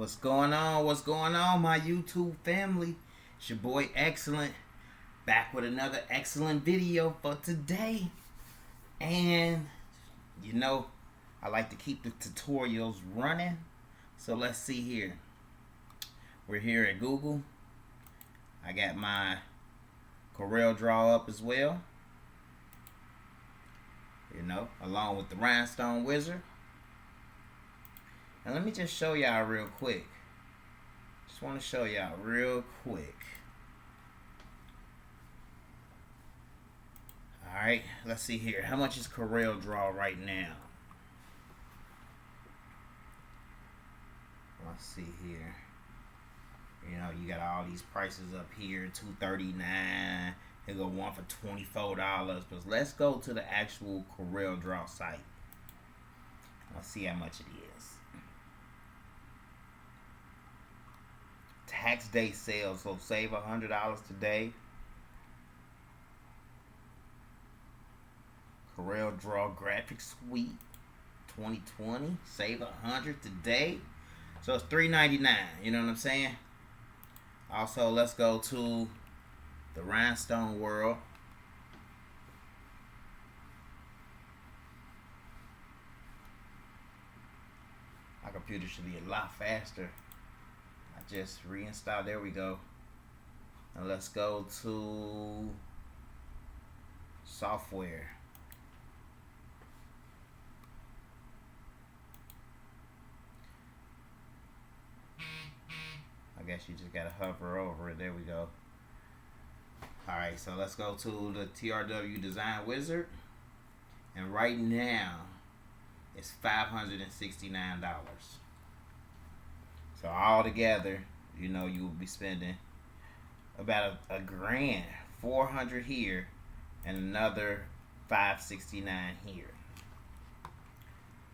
What's going on? What's going on, my YouTube family? It's your boy Xcellent, back with another excellent video for today. And you know, I like to keep the tutorials running. So let's see here. We're here at Google. I got my CorelDraw up as well. You know, along with the Rhinestone wizard. And let me just show y'all real quick. Just want to show y'all real quick. Alright, let's see here. How much is CorelDraw right now? Let's see here. You know, you got all these prices up here. $239. They go one for $24. But let's go to the actual CorelDraw site. Let's see how much it is. Tax day sales, so save $100 today. CorelDraw Graphic Suite 2020, save $100 today. So it's $3.99. You know what I'm saying? Also, let's go to the Rhinestone world. My computer should be a lot faster. I just reinstalled. There we go. And let's go to software. I guess you just gotta hover over it. There we go. Alright, so let's go to the TRW Design Wizard. And right now it's $569. So all together, you know, you will be spending about a grand, $400 here, and another $569 here.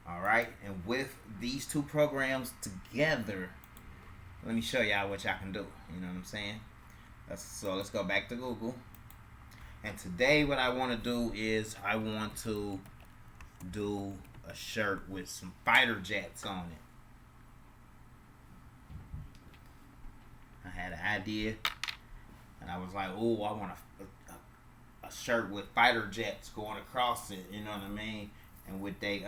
All right, and with these two programs together, let me show y'all what y'all can do. You know what I'm saying? So let's go back to Google. And today, what I want to do is I want to do a shirt with some fighter jets on it. I had an idea, and I was like, "Oh, I want a shirt with fighter jets going across it." You know what I mean? And with they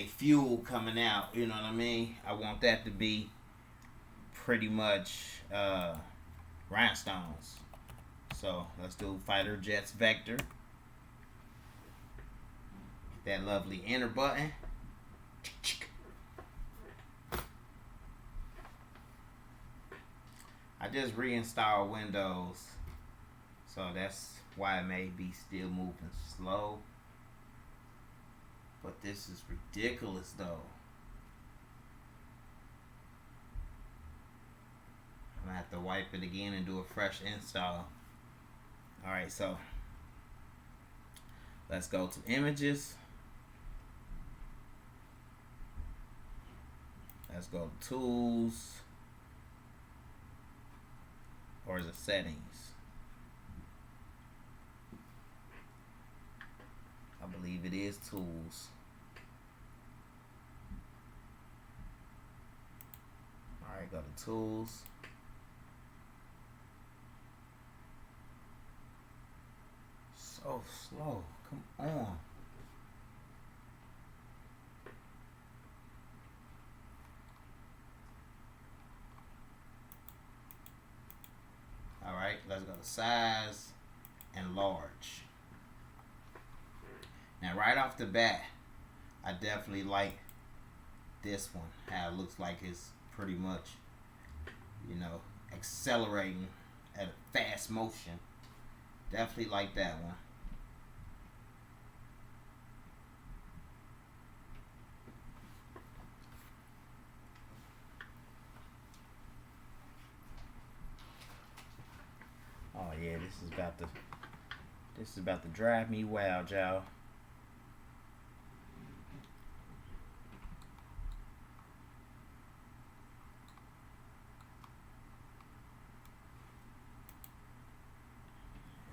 fuel coming out. You know what I mean? I want that to be pretty much rhinestones. So let's do fighter jets vector. That lovely enter button. I just reinstalled Windows, so that's why it may be still moving slow. But this is ridiculous though. I'm gonna have to wipe it again and do a fresh install. Alright, so let's go to images. Let's go to tools. Or is it settings? I believe it is tools. Alright, go to tools. So slow. Come on. Alright, let's go to size and large. Now right off the bat, I definitely like this one. How it looks like it's pretty much, you know, accelerating at a fast motion. Definitely like that one. Oh yeah, this is about to drive me wild, y'all.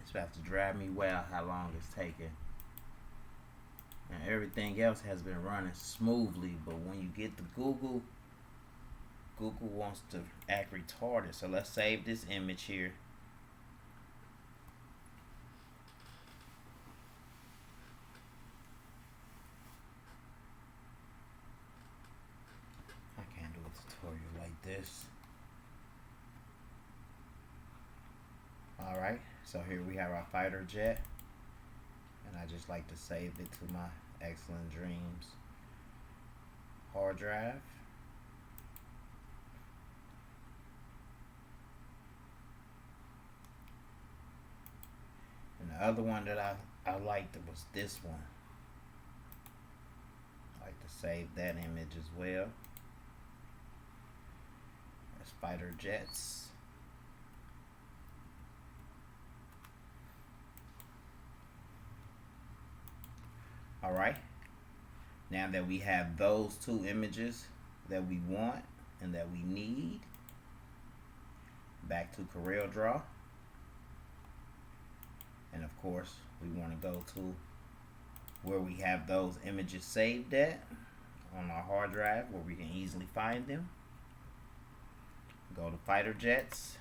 It's about to drive me wild how long it's taking. And everything else has been running smoothly, but when you get to Google, Google wants to act retarded. So let's save this image here. I can't do a tutorial like this. Alright, so here we have our fighter jet. And I just like to save it to my Xcellent Dreamz hard drive. And the other one that I liked was this one. I like to save that image as well. There's fighter jets. Alright, now that we have those two images that we want and that we need, back to CorelDraw. And of course, we want to go to where we have those images saved at on our hard drive where we can easily find them. Go to fighter jets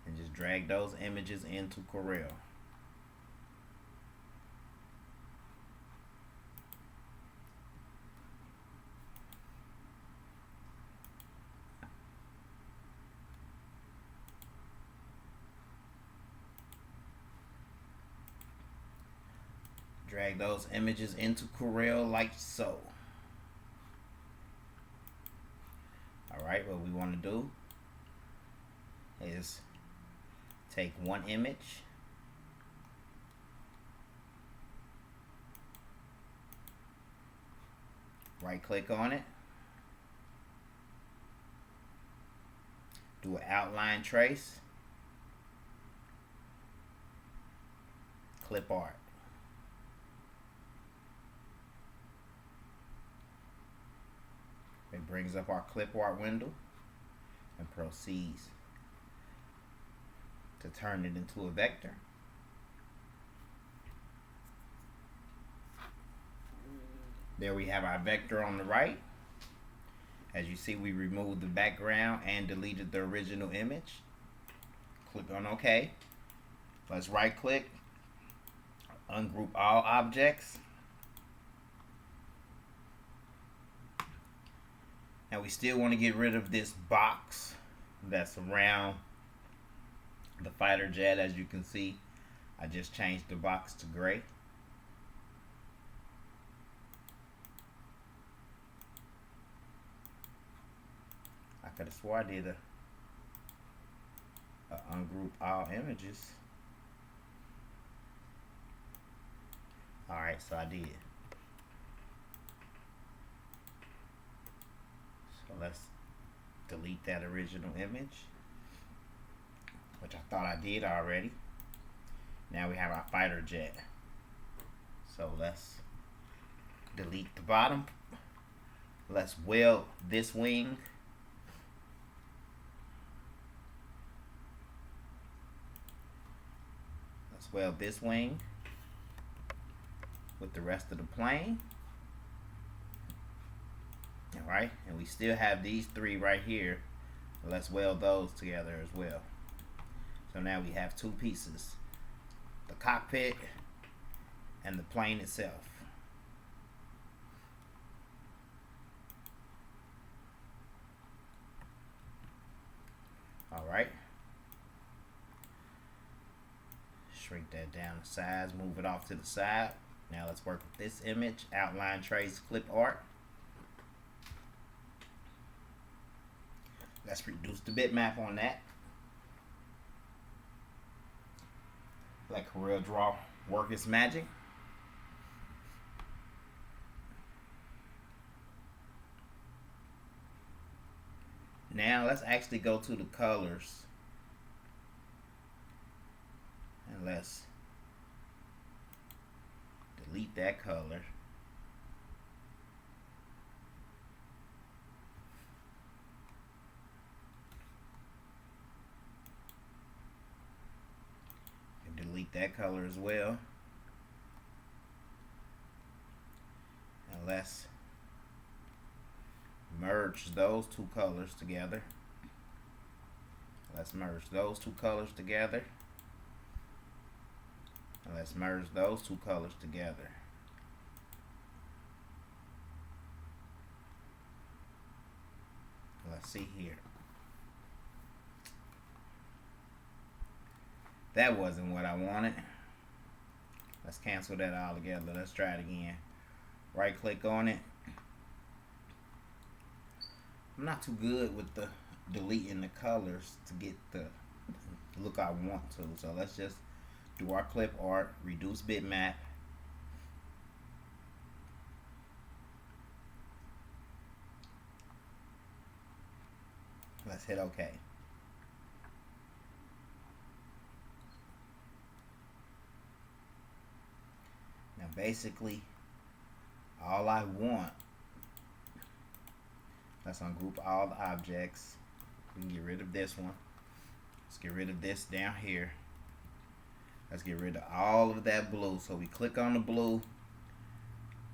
and just drag those images into Corel. Drag those images into Corel like so. Alright, what we want to do is take one image, right click on it, do an outline trace, clip art. It brings up our clip art window and proceeds to turn it into a vector. There we have our vector on the right. As you see, we removed the background and deleted the original image. Click on OK. Let's right click, ungroup all objects. Now we still want to get rid of this box that's around the fighter jet. As you can see, I just changed the box to gray. I could have swore I did a ungroup all images. Alright, so I did. So let's delete that original image, which I thought I did already. Now we have our fighter jet. So let's delete the bottom. Let's weld this wing. Let's weld this wing with the rest of the plane. Alright, and we still have these three right here. Let's weld those together as well. So now we have two pieces, the cockpit and the plane itself. Alright, shrink that down to size, move it off to the side. Now let's work with this image, outline trace, clip art. Let's reduce the bitmap on that. Let CorelDraw work its magic. Now let's actually go to the colors and let's delete that color. Delete that color as well. And let's merge those two colors together. Let's merge those two colors together. And let's merge those two colors together. Let's see here. That wasn't what I wanted. Let's cancel that all together. Let's try it again. Right click on it. I'm not too good with the deleting the colors to get the look I want to. So let's just do our clip art, reduce bitmap. Let's hit OK. Now basically all I want, let's ungroup all the objects. We can get rid of this one. Let's get rid of this down here. Let's get rid of all of that blue. So we click on the blue,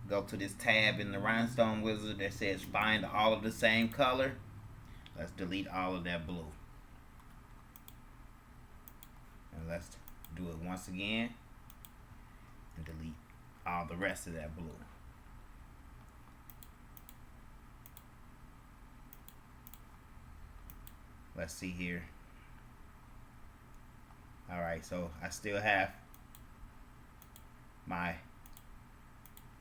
go to this tab in the Rhinestone wizard that says find all of the same color. Let's delete all of that blue. And let's do it once again and delete all the rest of that blue. Let's see here. Alright, so I still have my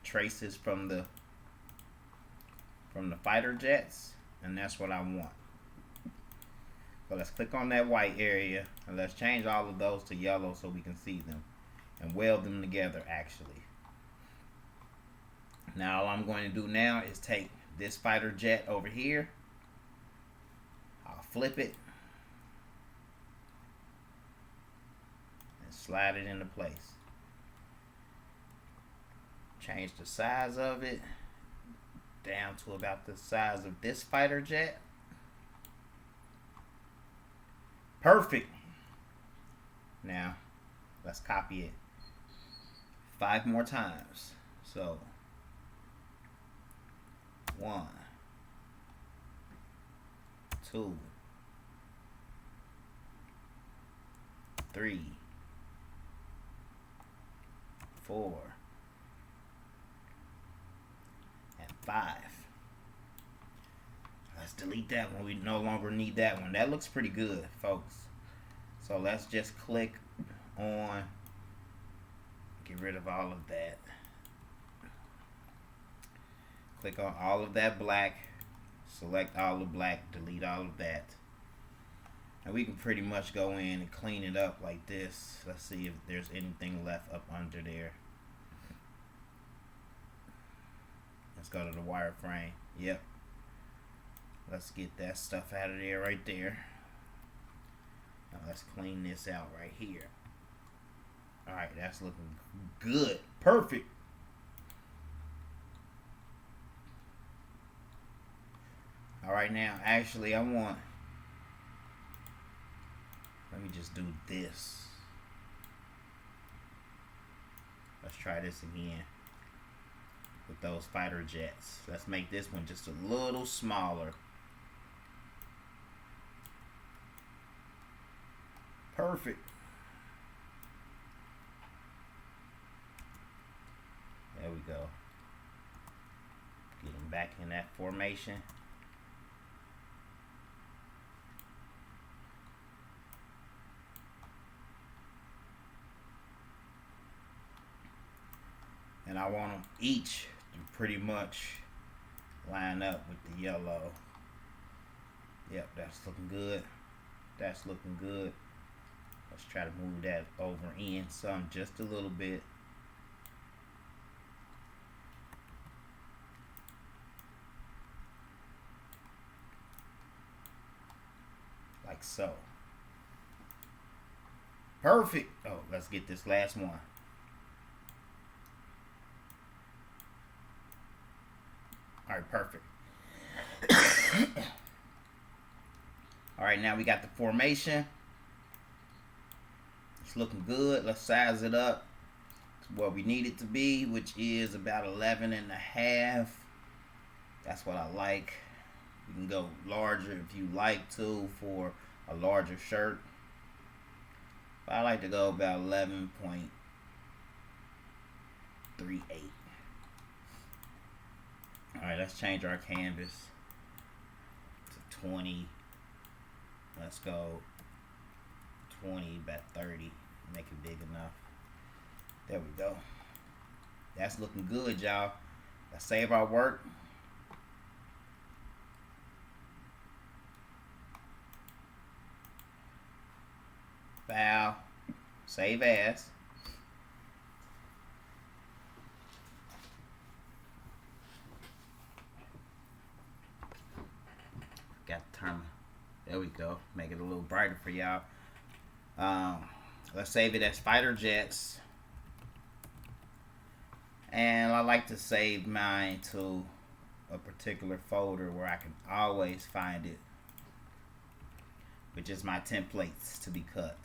traces from the fighter jets, and that's what I want. So let's click on that white area and let's change all of those to yellow so we can see them and weld them together actually. Now all I'm going to do now is take this fighter jet over here. I'll flip it and slide it into place. Change the size of it down to about the size of this fighter jet. Perfect. Now let's copy it 5 more times. So 1, 2, 3, 4, and 5. Let's delete that one. We no longer need that one. That looks pretty good, folks. So let's just click on, get rid of all of that. Click on all of that black, select all the black, delete all of that. And we can pretty much go in and clean it up like this. Let's see if there's anything left up under there. Let's go to the wireframe. Yep. Let's get that stuff out of there right there. Now let's clean this out right here. Alright, that's looking good. Perfect. Alright, now actually let me just do this. Let's try this again with those fighter jets. Let's make this one just a little smaller. Perfect. There we go. Get them back in that formation. And I want them each to pretty much line up with the yellow. Yep, that's looking good. That's looking good. Let's try to move that over in some, just a little bit. Like so. Perfect. Oh, let's get this last one. Alright, perfect. Alright, now we got the formation. It's looking good. Let's size it up to what we need it to be, which is about 11 and a half. That's what I like. You can go larger if you like to for a larger shirt. But I like to go about 11.38. Alright, let's change our canvas to 20. Let's go 20 by 30. Make it big enough. There we go. That's looking good, y'all. Let's save our work. File. Save as. Got to turn. There we go. Make it a little brighter for y'all. Let's save it as Fighter Jets. And I like to save mine to a particular folder where I can always find it, which is my templates to be cut.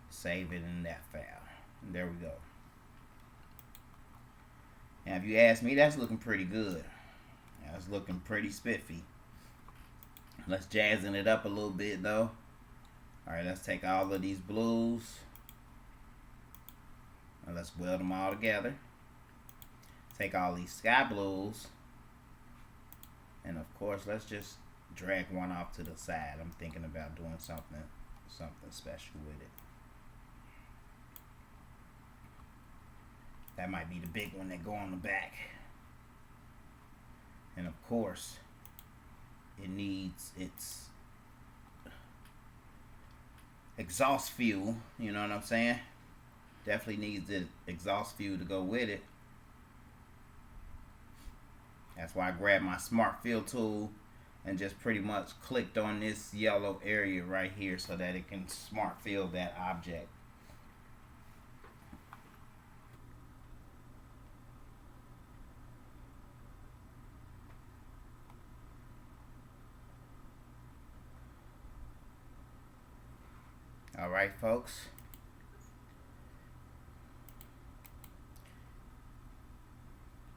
Save it in that file. And there we go. Now if you ask me, that's looking pretty good. That's looking pretty spiffy. Let's jazzing it up a little bit though. Alright, let's take all of these blues and let's weld them all together. Take all these sky blues, and of course let's just drag one off to the side. I'm thinking about doing something special with it. That might be the big one that go on the back. And of course it needs its exhaust fuel, you know what I'm saying? Definitely needs the exhaust fuel to go with it. That's why I grabbed my smart fill tool and just pretty much clicked on this yellow area right here so that it can smart fill that object. Alright folks,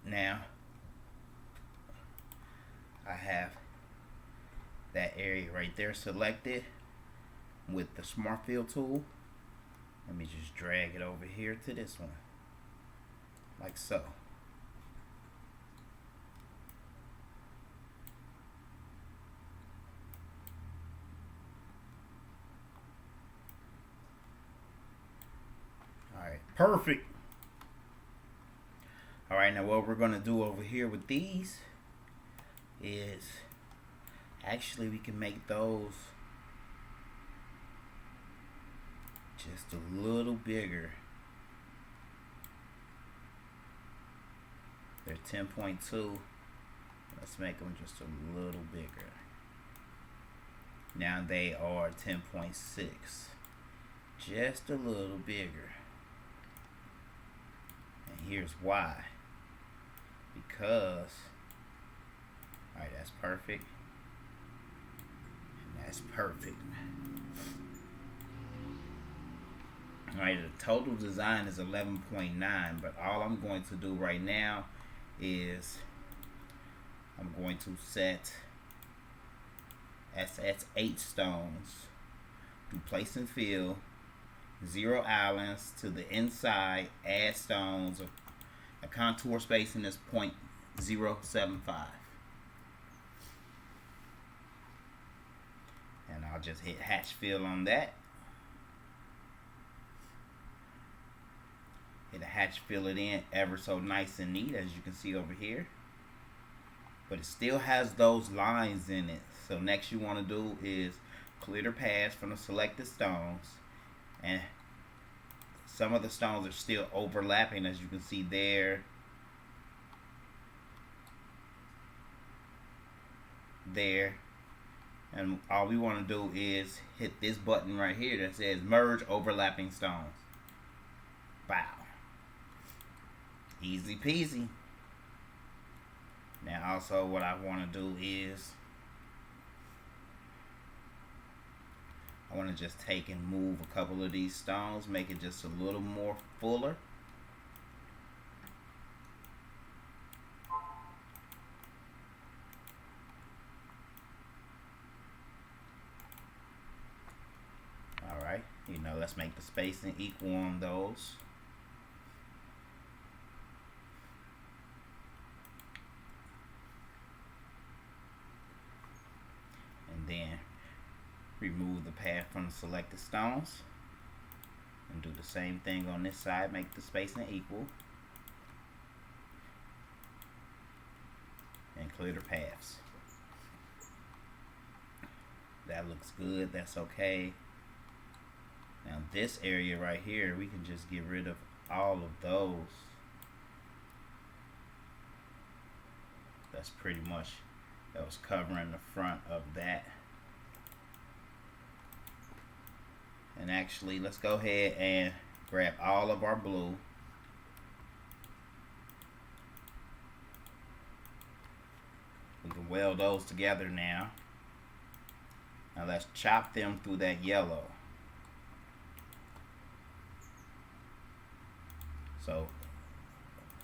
now I have that area right there selected with the smart fill tool. Let me just drag it over here to this one, like so. Alright, perfect. Alright, now what we're going to do over here with these is actually we can make those just a little bigger. They're 10.2. Let's make them just a little bigger. Now they are 10.6. Just a little bigger. And here's why. Because alright, that's perfect. And that's perfect. Alright, the total design is 11.9, but all I'm going to do right now is I'm going to set that's 8 stones. Do place and fill, 0 islands to the inside, add stones. A contour spacing is 0.075. And I'll just hit hatch fill on that. Hit a hatch fill it in ever so nice and neat, as you can see over here. But it still has those lines in it. So next you want to do is clear the paths from the selected stones. And some of the stones are still overlapping, as you can see there. There. And all we want to do is hit this button right here that says merge overlapping stones. Wow. Easy peasy. Now also what I want to do is I want to just take and move a couple of these stones, make it just a little more fuller. let's make the spacing equal on those. And then remove the path from the selected stones. And do the same thing on this side, make the spacing equal. And clear the paths. That looks good, that's okay. Now this area right here, we can just get rid of all of those. That's pretty much, that was covering the front of that. And actually, let's go ahead and grab all of our blue. We can weld those together now. Now let's chop them through that yellow. So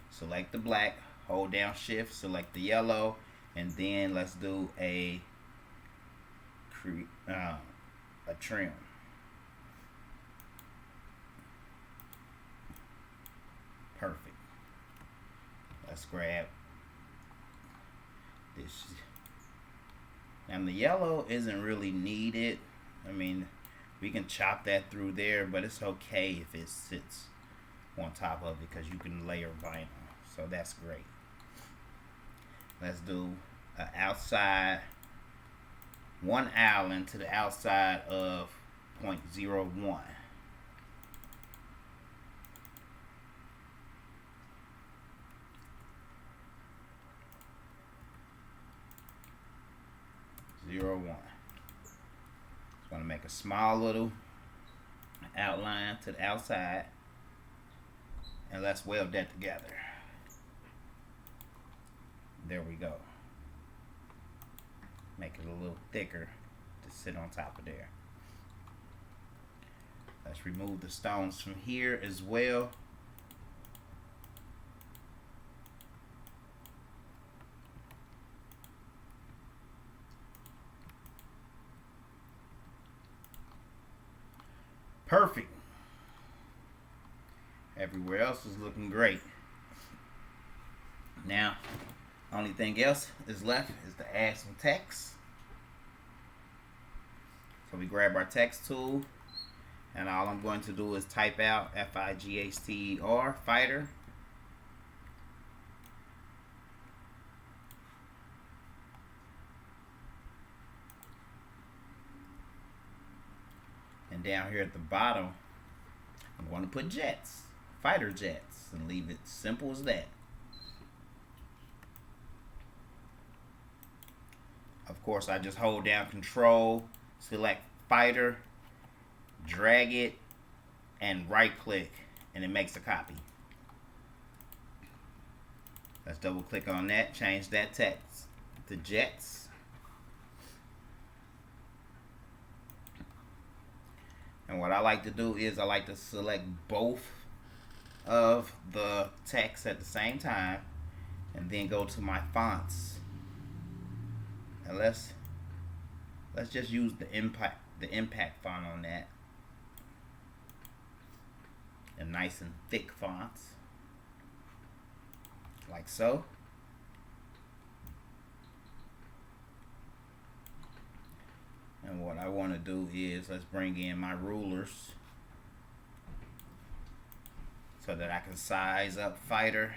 select the black, hold down shift, select the yellow, and then let's do a trim. Perfect. Let's grab this. And the yellow isn't really needed. I mean, we can chop that through there, but it's okay if it sits on top of it because you can layer vinyl. So that's great. Let's do an outside, one Allen to the outside of 0.01. Just want to make a small little outline to the outside, and let's weld that together. There we go. Make it a little thicker to sit on top of there. Let's remove the stones from here as well. Perfect. Everywhere else is looking great. Now, only thing else is left is to add some text. So we grab our text tool, and all I'm going to do is type out F-I-G-H-T-E-R, fighter. And down here at the bottom, I'm going to put jets, fighter jets, and leave it simple as that. Of course, I just hold down Control, select fighter, drag it, and right click, and it makes a copy. Let's double click on that, change that text to jets. And what I like to do is I like to select both of the text at the same time, and then go to my fonts. And let's just use the impact font on that. And nice and thick fonts, like so. And what I want to do is let's bring in my rulers so that I can size up fighter.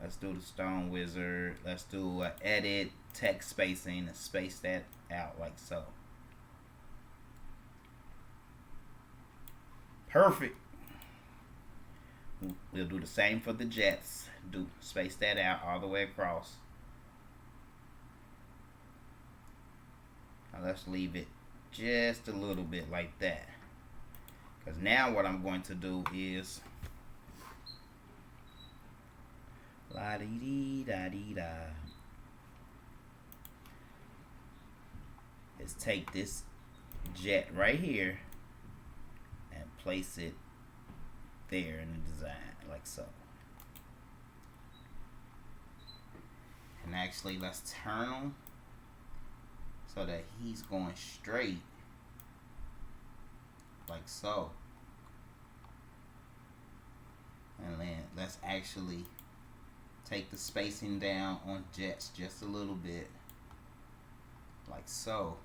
Let's do the stone wizard. Let's do edit text spacing and space that out like so. Perfect. We'll do the same for the jets. Space that out all the way across. Now let's leave it just a little bit like that. Because now what I'm going to do is la-dee-dee-da-dee-da. Is take this jet right here and place it there in the design like so. And actually let's turn him so that he's going straight like so. And then let's actually take the spacing down on jets just a little bit, like so,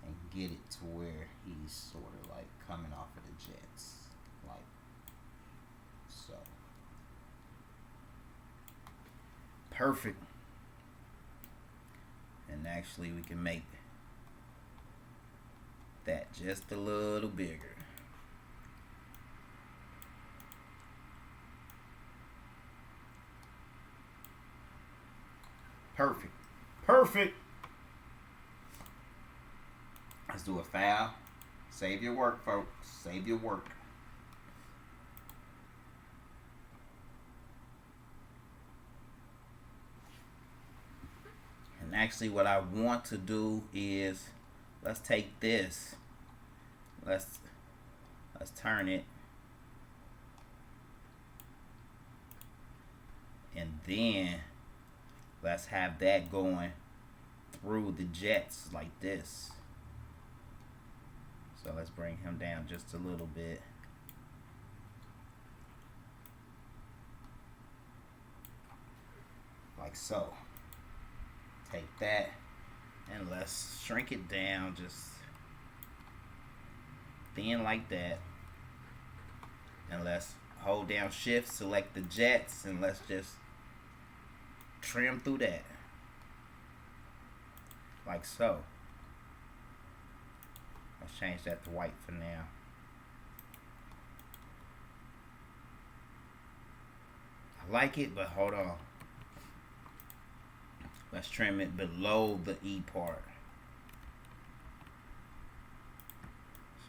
and get it to where he's sort of like coming off of the jets, like so. Perfect. And actually we can make that just a little bigger. Perfect. Perfect. Let's do a foul. Save your work, folks. Save your work. And actually what I want to do is, let's take this. Let's turn it. And then let's have that going through the jets like this. So let's bring him down just a little bit. Like so. Take that and let's shrink it down just thin like that. And let's hold down shift, select the jets, and let's just trim through that. Like so. Let's change that to white for now. I like it, but hold on. Let's trim it below the E part.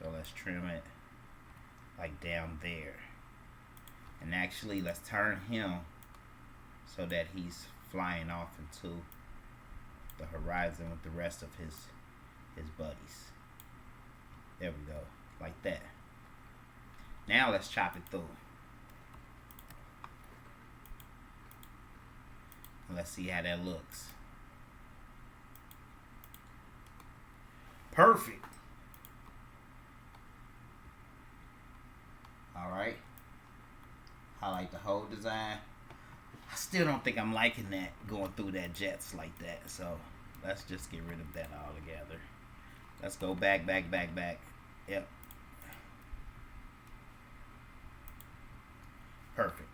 So let's trim it like down there. And actually let's turn him so that he's flying off into the horizon with the rest of his buddies. There we go, like that. Now let's chop it through. Let's see how that looks. Perfect. Alright. Highlight the whole design. I still don't think I'm liking that, going through that jets like that. So let's just get rid of that altogether. Let's go back. Yep. Perfect.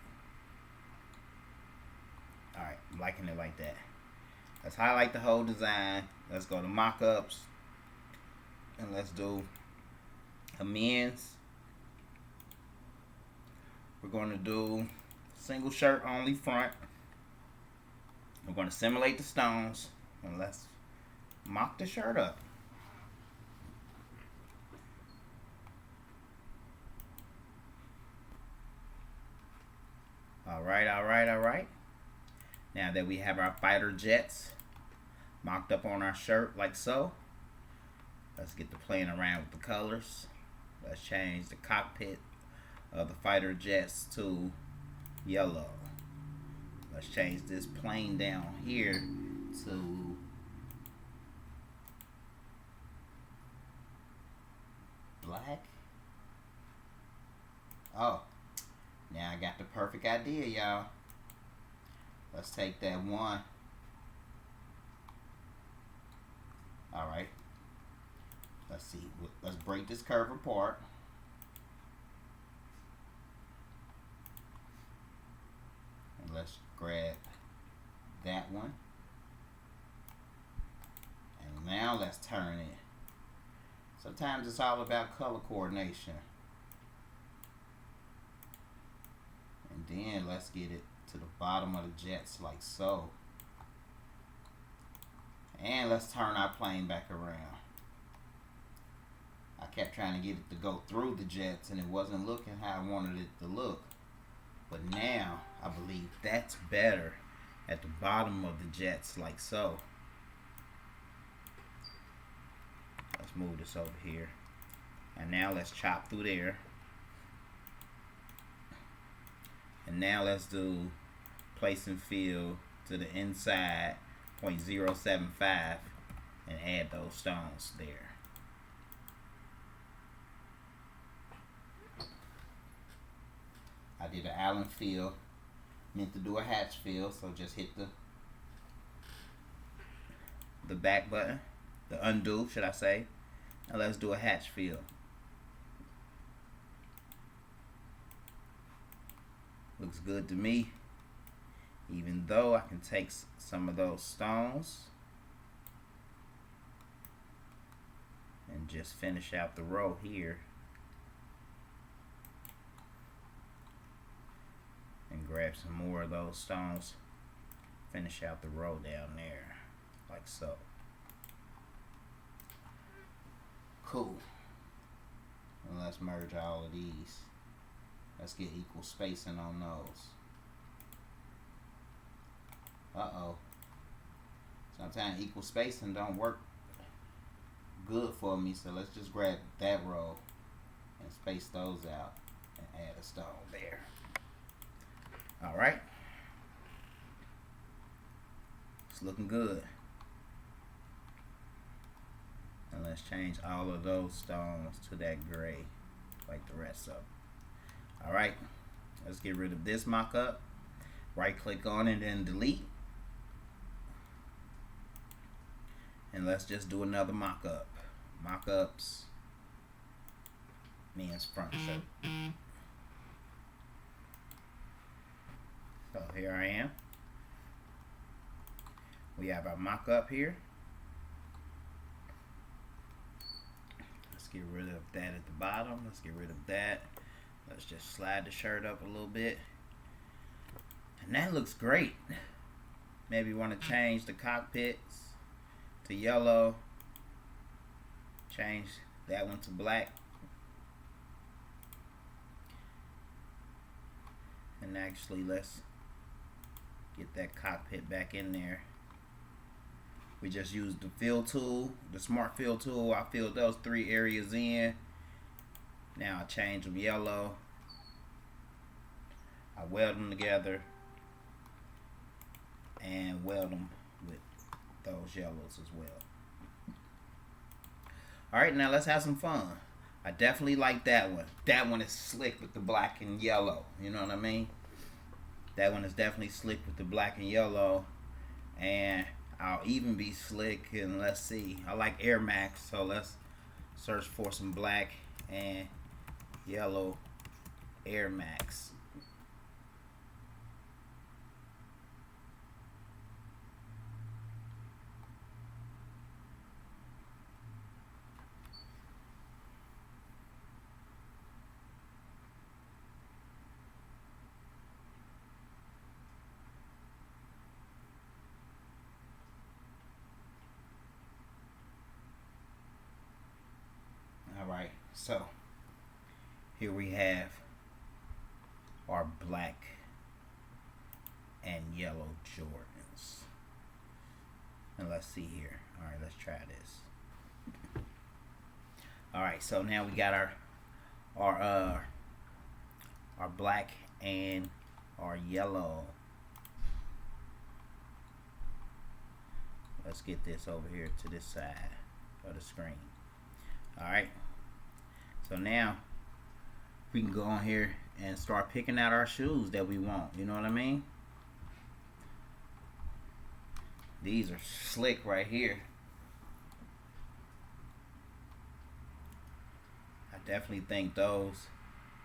Alright, I'm liking it like that. Let's highlight the whole design. Let's go to mockups. And let's do amends. We're going to do single shirt only front. We're going to simulate the stones. And let's mock the shirt up. Alright. Now that we have our fighter jets mocked up on our shirt like so, let's get to playing around with the colors. Let's change the cockpit of the fighter jets to yellow. Let's change this plane down here to black. Oh, now I got the perfect idea, y'all. Let's take that one. Alright. Let's see. Let's break this curve apart. And let's grab that one. And now let's turn it. Sometimes it's all about color coordination. And then let's get it to the bottom of the jets like so. And let's turn our plane back around. I kept trying to get it to go through the jets and it wasn't looking how I wanted it to look. But now I believe that's better at the bottom of the jets like so. Let's move this over here. And now let's chop through there. And now let's do place and fill to the inside 0.075 and add those stones there. island fill. Meant to do a hatch fill, so just hit the back button, the undo, should I say. Now let's do a hatch fill. Looks good to me, even though I can take some of those stones and just finish out the row here. And grab some more of those stones, finish out the row down there, like so. Cool. And let's merge all of these. Let's get equal spacing on those. Uh-oh. Sometimes equal spacing don't work good for me, so let's just grab that row and space those out and add a stone there. Alright. It's looking good. And let's change all of those stones to that gray like the rest of them. Alright. Let's get rid of this mock-up. Right click on it and delete. And let's just do another mock-up. Mock-ups means front shape. So here I am. We have our mock-up here. Let's get rid of that at the bottom. Let's get rid of that. Let's just slide the shirt up a little bit. And that looks great. Maybe want to change the cockpits to yellow. Change that one to black. And actually, let's get that cockpit back in there. We just used the fill tool, the smart fill tool. I filled those 3 areas in. Now I change them yellow. I weld them together and weld them with those yellows as well. Alright, now let's have some fun. I definitely like that one. That one is slick with the black and yellow. You know what I mean? That one is definitely slick with the black and yellow. And I'll even be slick. And let's see. I like Air Max. So let's search for some black and yellow Air Max. Alright, so here we have our black and yellow Jordans. And let's see here. Alright, let's try this. Alright, so now we got our black and our yellow. Let's get this over here to this side of the screen. Alright, so now we can go on here and start picking out our shoes that we want. You know what I mean? These are slick right here. I definitely think those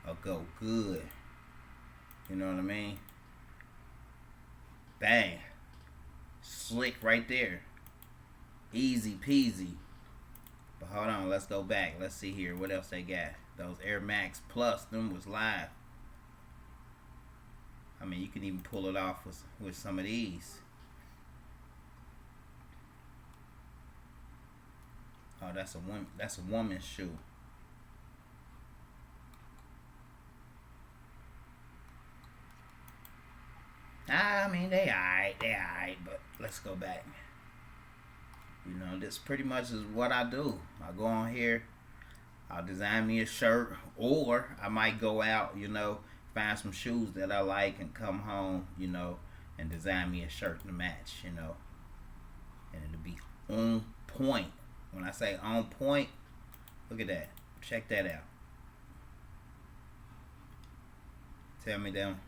will go good. You know what I mean? Bang. Slick right there. Easy peasy. But hold on, let's go back. Let's see here. What else they got? Those Air Max Plus, them was live. I mean, you can even pull it off with some of these. Oh, that's a woman's shoe. I mean, they alright, but let's go back. You know, this pretty much is what I do. I go on here, I'll design me a shirt, or I might go out, you know, find some shoes that I like and come home, you know, and design me a shirt to match, you know. And it'll be on point. When I say on point, look at that. Check that out. Tell me them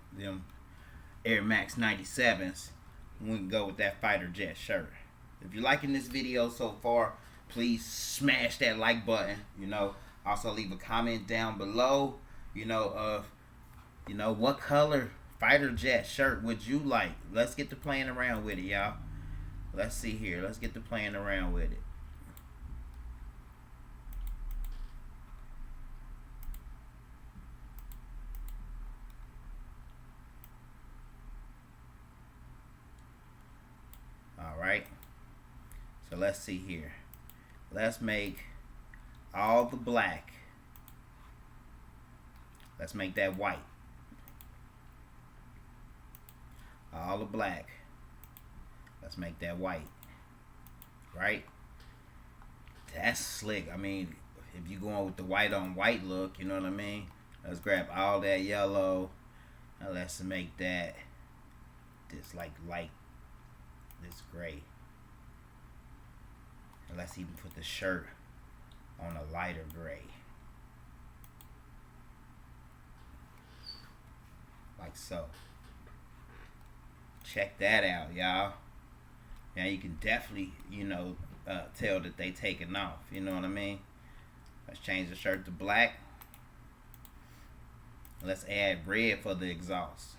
Air Max 97s. We can go with that fighter jet shirt. If you're liking this video so far, please smash that like button. Also leave a comment down below. What color fighter jet shirt would you like? Let's get to playing around with it, y'all. Let's see here. Let's get to playing around with it. Alright. So let's see here. Let's make all the black. Let's make that white. All the black. Let's make that white. Right? That's slick. I mean, if you're going with the white on white look, you know what I mean? Let's grab all that yellow. Now let's make that this light, this gray. And let's even put the shirt on a lighter gray. Like so. Check that out, y'all. Now you can definitely, tell that they taking off. You know what I mean? Let's change the shirt to black. Let's add red for the exhaust.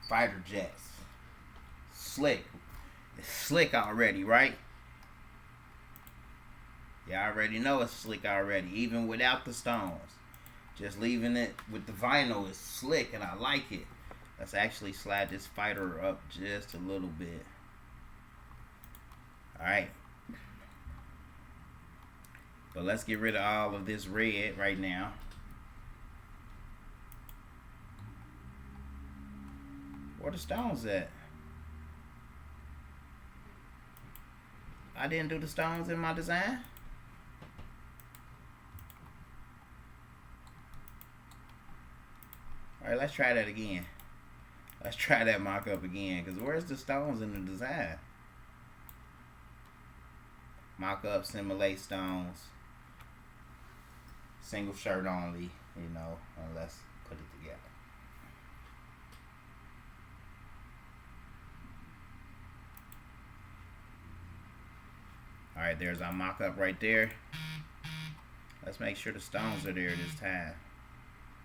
Fighter jets. Slick. It's slick already, right? You already know it's slick already, even without the stones. Just leaving it with the vinyl is slick, and I like it. Let's actually slide this fighter up just a little bit. Alright. But let's get rid of all of this red right now. Where the stones at? I didn't do the stones in my design. Alright, let's try that again. Let's try that mock-up again. Because where's the stones in the design? Mock-up, simulate stones. Single shirt only, and let's put it together. Alright, there's our mock-up right there. Let's make sure the stones are there this time.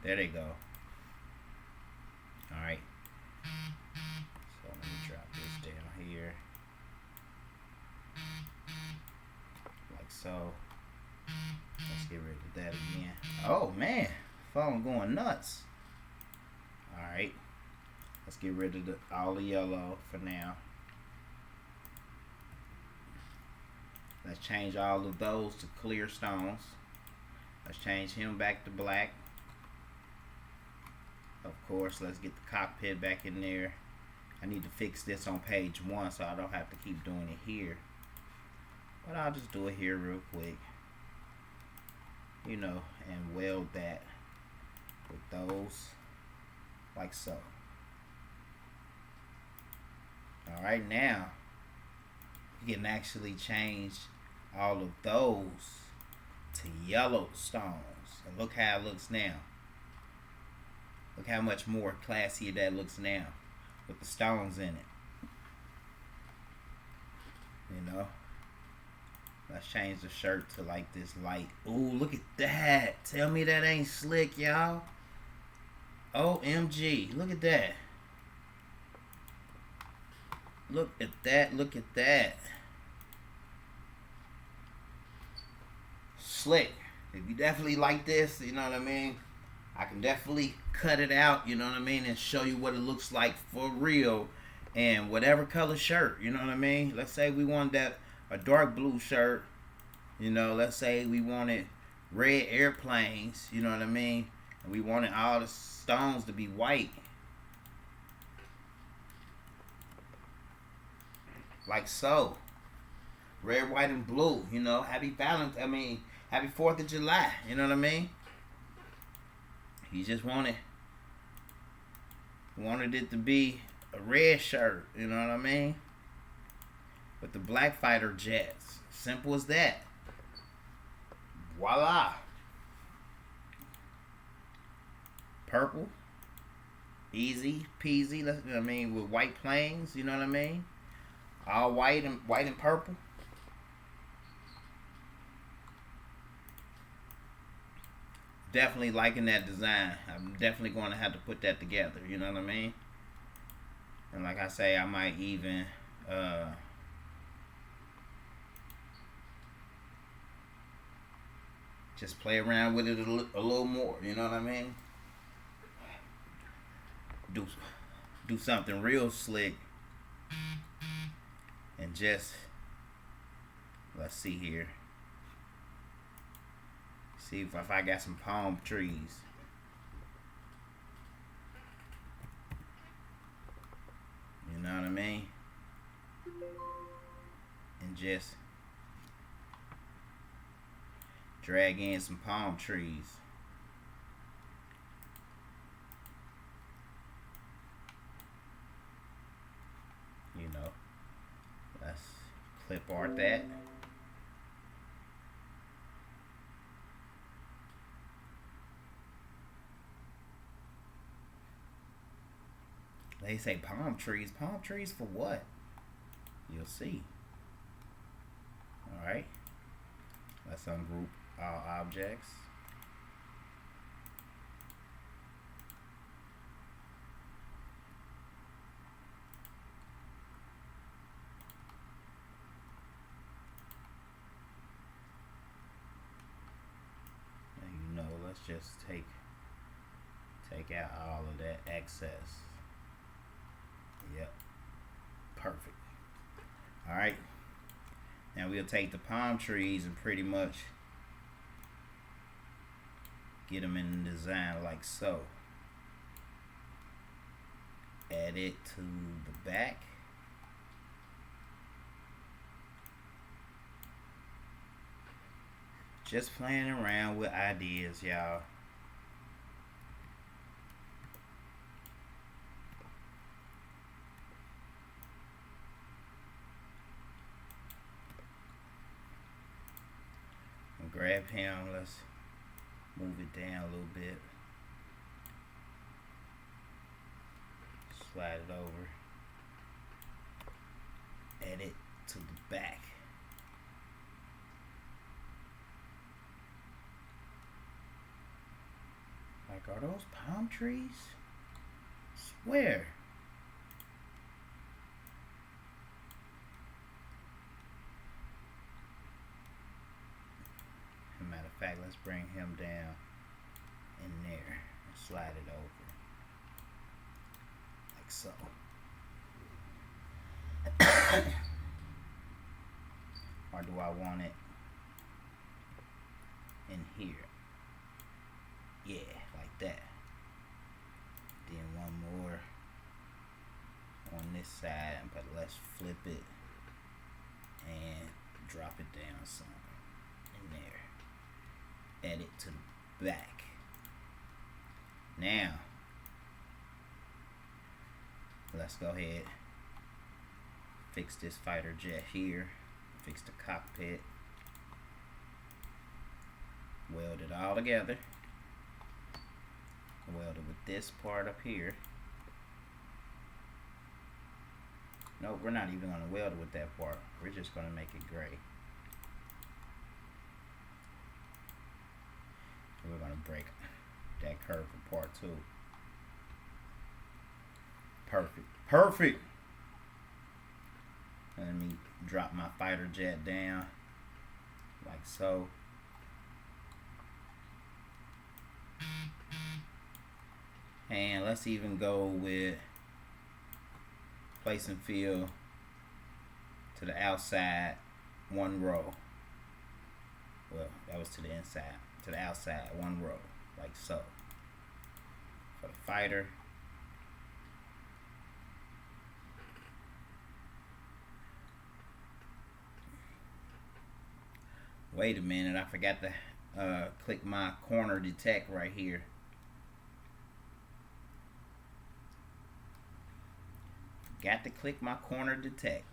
There they go. Alright. So let me drop this down here. Like so. Let's get rid of that again. Oh man, phone going nuts. Alright. Let's get rid of all the yellow for now. Let's change all of those to clear stones. Let's change him back to black. Of course, let's get the cockpit back in there. I need to fix this on page 1 so I don't have to keep doing it here. But I'll just do it here real quick. And weld that with those like so. Alright, now you can actually change all of those to yellow stones. And look how it looks now. Look how much more classier that looks now with the stones in it. Let's change the shirt to like this light. Ooh, look at that. Tell me that ain't slick, y'all. OMG, look at that. Look at that, look at that. Slick. If you definitely like this, you know what I mean? I can definitely cut it out, you know what I mean, and show you what it looks like for real. And whatever color shirt, you know what I mean? Let's say we want a dark blue shirt, let's say we wanted red airplanes, you know what I mean? And we wanted all the stones to be white. Like so. Red, white, and blue, happy happy 4th of July, you know what I mean? You just wanted it to be a red shirt, you know what I mean? with the black fighter jets. Simple as that. Voila. Purple. Easy peasy. I mean, with white planes, you know what I mean? All white and purple. Definitely liking that design. I'm definitely going to have to put that together, you know what I mean? And like I say, I might even just play around with it a little more, you know what I mean? Do something real slick and just, let's see here. See if I got some palm trees. You know what I mean? And just drag in some palm trees. You know, let's clip art that. They say palm trees. Palm trees for what? You'll see. Alright. Let's ungroup all objects. And you know, let's just take out all of that excess. Yep. Perfect. Alright. Now we'll take the palm trees and pretty much get them in the design like so. Add it to the back. Just playing around with ideas, y'all. Grab him, let's move it down a little bit. Slide it over. Add it to the back. Like, are those palm trees? Swear. Matter of fact, let's bring him down in there and slide it over like so. Or do I want it in here? Yeah, like that. Then one more on this side, but let's flip it and drop it down some in there. Add it to the back. Now, let's go ahead, fix this fighter jet here, fix the cockpit, weld it all together, weld it with this part up here. No, we're not even going to weld it with that part. We're just going to make it gray. We're going to break that curve apart too. Perfect. Perfect. Let me drop my fighter jet down like so. And let's even go with place and fill to the outside one row. Well, that was to the inside. To the outside one row, like so. For the fighter. Wait a minute, I forgot to click my corner detect right here. Got to click my corner detect.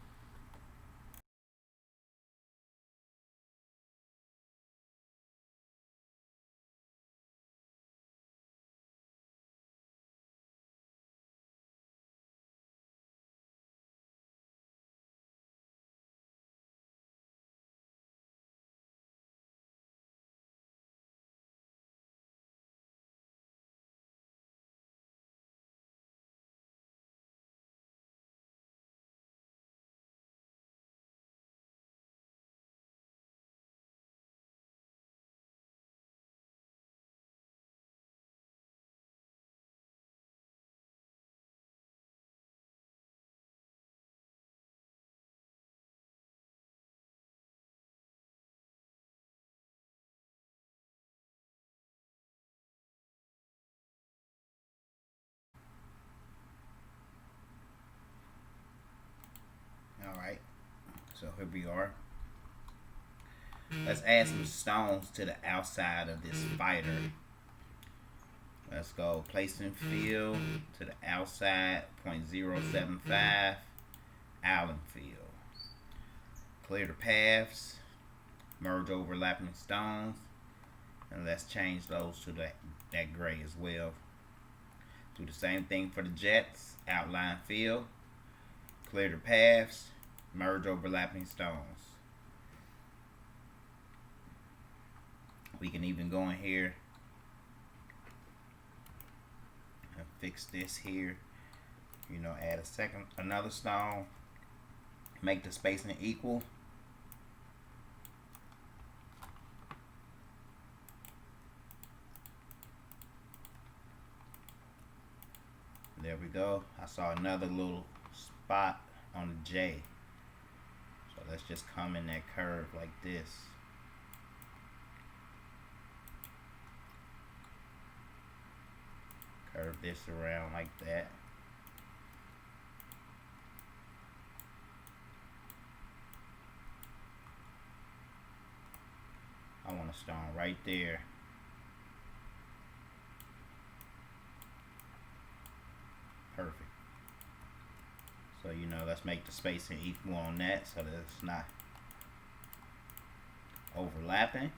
So here we are. Let's add some stones to the outside of this fighter. Let's go placing field to the outside, 0.075 Allen field. Clear the paths, merge overlapping stones, and let's change those to that gray as well. Do the same thing for the jets, outline field, clear the paths, merge overlapping stones. We can even go in here and fix this here. You know, add another stone, make the spacing equal. There we go. I saw another little spot on the J. So let's just come in that curve like this. Curve this around like that. I want a stone right there. Perfect. So, you know, let's make the spacing equal on that so that it's not overlapping.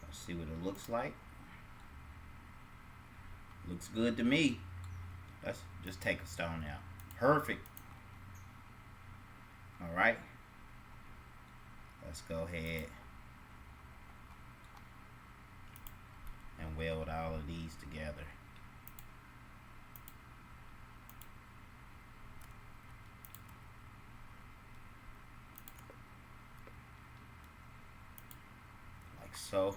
Let's see what it looks like. Looks good to me. Let's just take a stone out. Perfect. Alright. Let's go ahead and weld all of these together. Like so.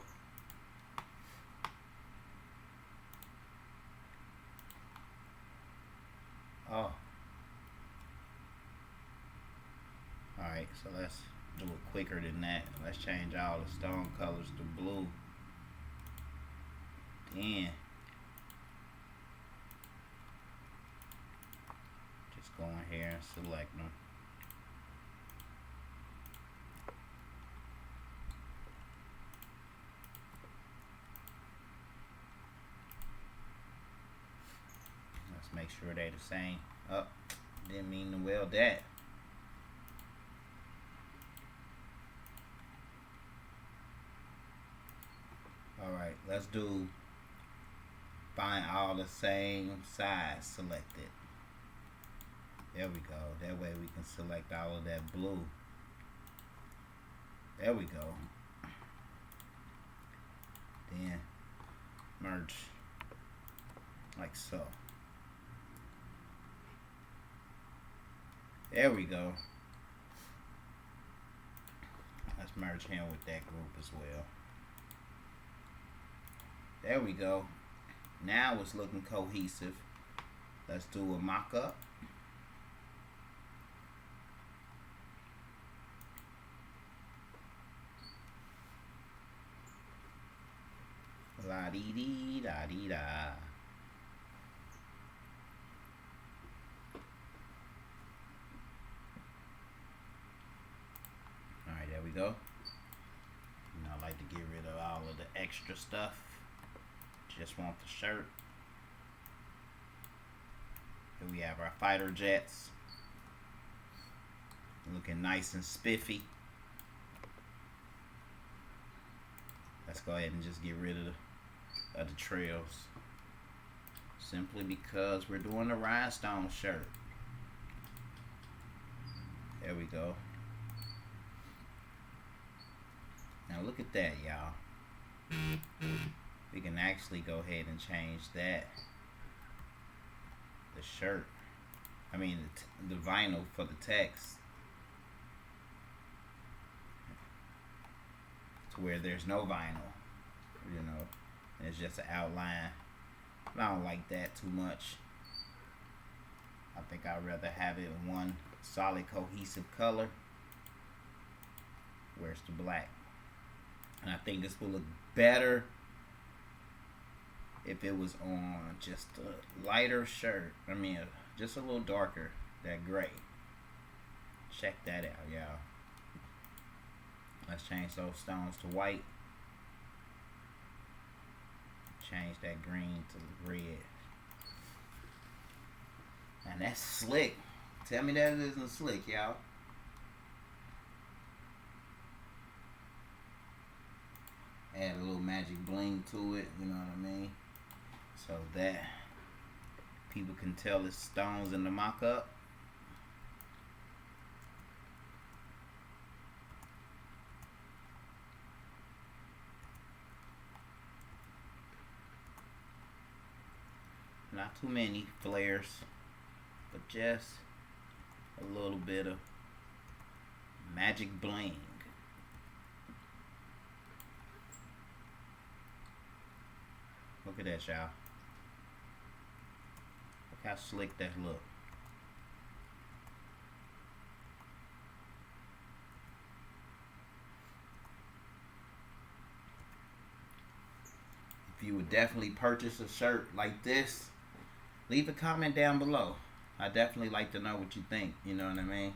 Oh. Alright, so let's do it quicker than that. Let's change all the stone colors to blue. Then just go in here and select them. Let's make sure they're the same. Oh, didn't mean to weld that. Alright, let's do find all the same size selected. There we go. That way we can select all of that blue. There we go. Then merge like so. There we go. Let's merge him with that group as well. There we go. Now it's looking cohesive. Let's do a mock-up. La-dee-dee-da-dee-da. Alright, there we go. You know, I like to get rid of all of the extra stuff. Just want the shirt. Here we have our fighter jets. Looking nice and spiffy. Let's go ahead and just get rid of the trails. Simply because we're doing a rhinestone shirt. There we go. Now look at that, y'all. We can actually go ahead and change that. The shirt. I mean the vinyl for the text. To where there's no vinyl. You know. And it's just an outline. But I don't like that too much. I think I'd rather have it in one solid cohesive color. Where's the black? And I think this will look better if it was on just a lighter shirt. I mean, just a little darker, that gray. Check that out, y'all. Let's change those stones to white. Change that green to red. And that's slick. Tell me that it isn't slick, y'all. Add a little magic bling to it, you know what I mean? So that people can tell it's stones in the mock-up. Not too many flares, but just a little bit of magic bling. Look at that, y'all. Look how slick that look. If you would definitely purchase a shirt like this, leave a comment down below. I definitely like to know what you think. You know what I mean?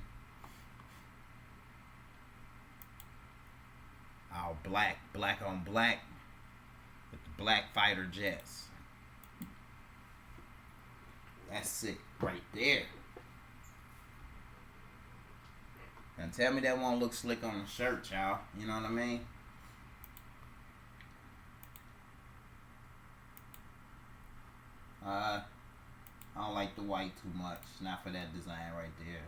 All black, black on black, with the black fighter jets. That's sick right there. And tell me that won't look slick on the shirt, y'all. You know what I mean? I don't like the white too much. Not for that design right there.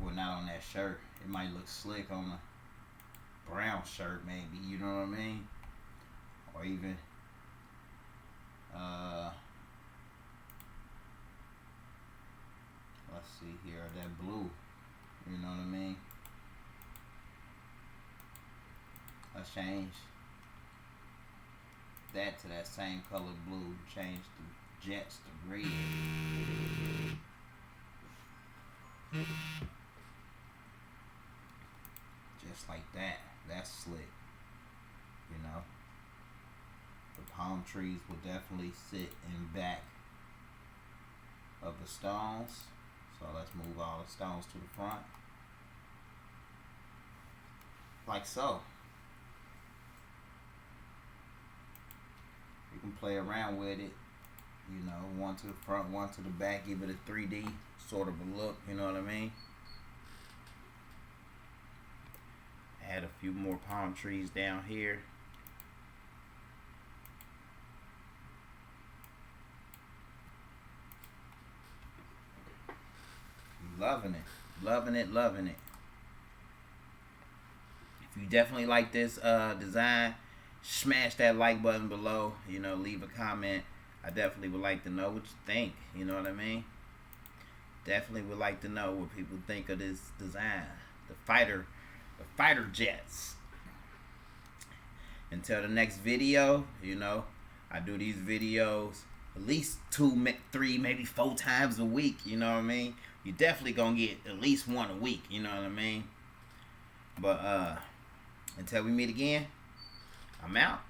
Well, not on that shirt. It might look slick on a brown shirt, maybe. You know what I mean? Or even let's see here, that blue. You know what I mean? Let's change that to that same color blue. Change the jets to red. Just like that. That's slick. You know? The palm trees will definitely sit in back of the stones. So let's move all the stones to the front. Like so. You can play around with it. You know, one to the front, one to the back. Give it a 3D sort of a look. You know what I mean? Add a few more palm trees down here. Loving it, loving it, loving it. If you definitely like this design, smash that like button below. You know, leave a comment. I definitely would like to know what you think. You know what I mean? Definitely would like to know what people think of this design. The fighter jets. Until the next video, you know, I do these videos at least 2, 3, maybe 4 times a week. You know what I mean? You definitely gonna get at least one a week. You know what I mean? But until we meet again, I'm out.